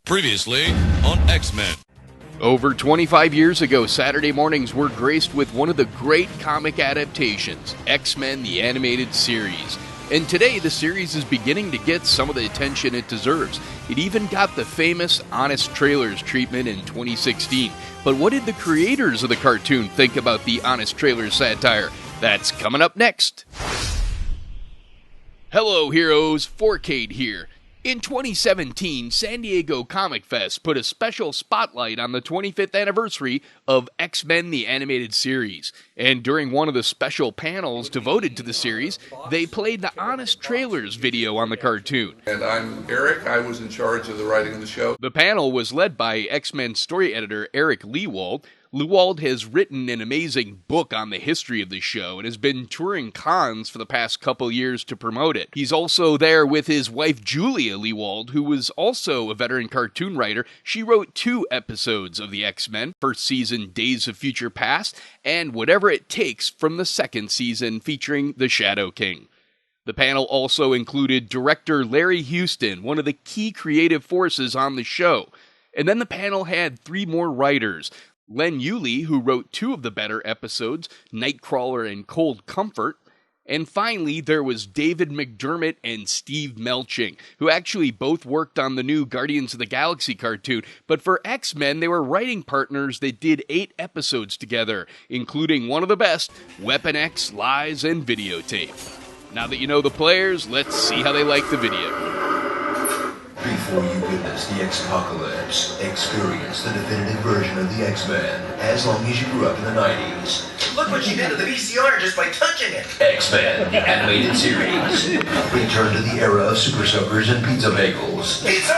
Previously on X-Men. Over 25 years ago, Saturday mornings were graced with one of the great comic adaptations, X-Men the Animated Series. And today, the series is beginning to get some of the attention it deserves. It even got the famous Honest Trailers treatment in 2016. But what did the creators of the cartoon think about the Honest Trailers satire? That's coming up next. Hello, heroes. 4K'd here. In 2017, San Diego Comic Fest put a special spotlight on the 25th anniversary of X-Men the Animated Series. And during one of the special panels devoted to the series, they played the Honest Trailers video on the cartoon. And I'm Eric. I was in charge of the writing of the show. The panel was led by X-Men story editor Eric Lewald. Lewald has written an amazing book on the history of the show and has been touring cons for the past couple years to promote it. He's also there with his wife Julia Lewald, who was also a veteran cartoon writer. She wrote 2 episodes of the X-Men, first season Days of Future Past, and Whatever It Takes from the second season featuring the Shadow King. The panel also included director Larry Houston, one of the key creative forces on the show. And then the panel had 3 more writers. Len Yulee, who wrote 2 of the better episodes, Nightcrawler and Cold Comfort. And finally, there was David McDermott and Steve Melching, who actually both worked on the new Guardians of the Galaxy cartoon. But for X-Men, they were writing partners that did 8 episodes together, including one of the best, Weapon X, Lies, and Videotape. Now that you know the players, let's see how they like the video. Before you witness the X-Apocalypse, experience the definitive version of the X-Men, as long as you grew up in the 90s. Look what you did to the VCR just by touching it! X-Men, the Animated Series. Return to the era of Super Soakers and Pizza Bagels. Pizza!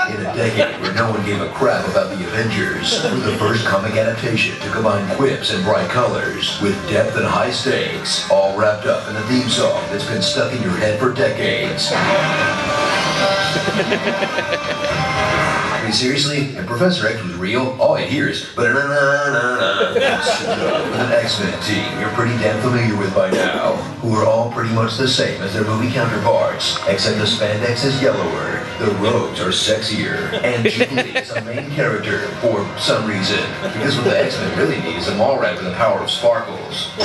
In a decade where no one gave a crap about the Avengers, with the first comic adaptation to combine quips and bright colors with depth and high stakes, all wrapped up in a theme song that's been stuck in your head for decades. I mean, seriously, if Professor X was real, all I hear is ba-da-na-na-na-na. With an X-Men team you're pretty damn familiar with by now, who are all pretty much the same as their movie counterparts, except the spandex is yellower, the rogues are sexier, and Jubilee is a main character for some reason, because what the X-Men really need is a mall rat with the power of sparkles. I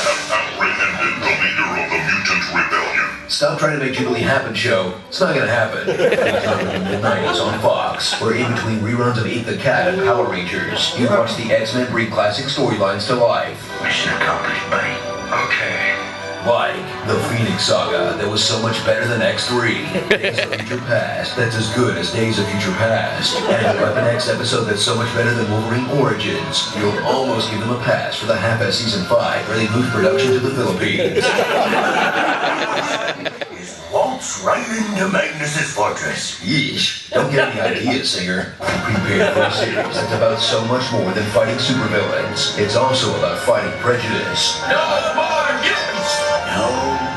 have apprehended the leader of the mutant rebellion. Stop trying to make Jubilee happen, show. It's not gonna happen. Anytime in the mid-90s on Fox, or in between reruns of Eat the Cat and Power Rangers, you watch the X-Men bring classic storylines to life. Mission accomplished, buddy. Okay. Like the Phoenix Saga that was so much better than X3, Days of Future Past that's as good as Days of Future Past, and the Weapon X episode that's so much better than Wolverine Origins. You'll almost give them a pass for the half-ass season 5 where they moved production to the Philippines. Waltz right into Magnus's fortress. Yeesh, don't get any ideas, singer. Prepare for a series that's about so much more than fighting supervillains. It's also about fighting prejudice. No more mutants! No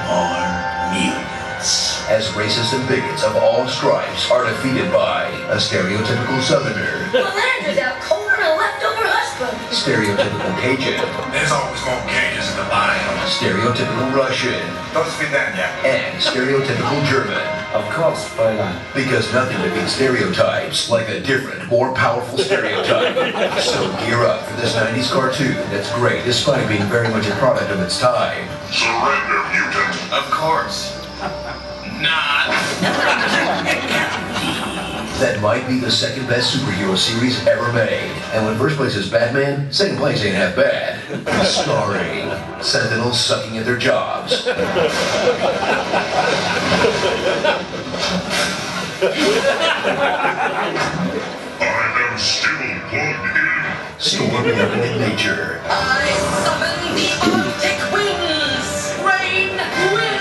more mutants. As racists and bigots of all stripes are defeated by a stereotypical Southerner, The land without corn, a leftover husband. stereotypical Cajun, There's always more cages in the biome. stereotypical Russian, Don't spit that yet. and stereotypical German. Of course, Fräulein. Because nothing defeats stereotypes like a different, more powerful stereotype. So gear up for this 90s cartoon that's great despite being very much a product of its time. Surrender, mutant. Of course. Not. That might be the second best superhero series ever made. And when first place is Batman, second place ain't half bad. Starring Sentinels sucking at their jobs. I am still plugged in. Storming up in nature. I summon the Arctic winds. Rain, wind,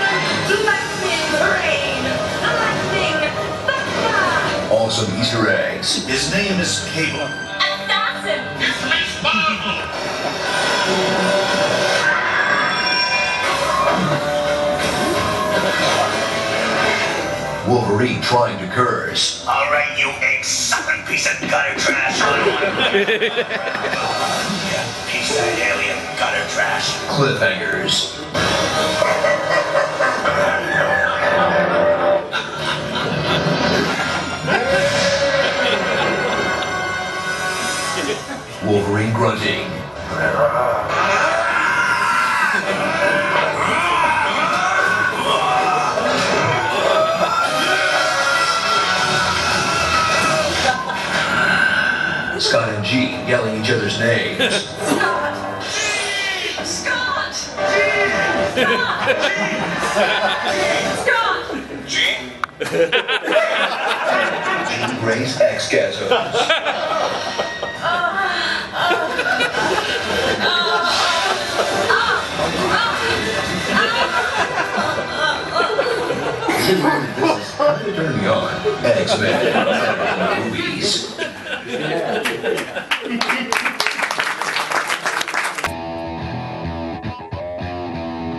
lightning, rain, lightning, thunder. Awesome Easter eggs. His name is Cable. Assassin. Wolverine trying to curse. All right, you egg-sucking piece of gutter trash. Piece of alien gutter trash. Cliffhangers. hunting. Scott and Gene yelling each other's names. Scott! Scott! Scott! Gene? Gene Gray's ex-gasms. This is really business. How did it turn me on? X-Men.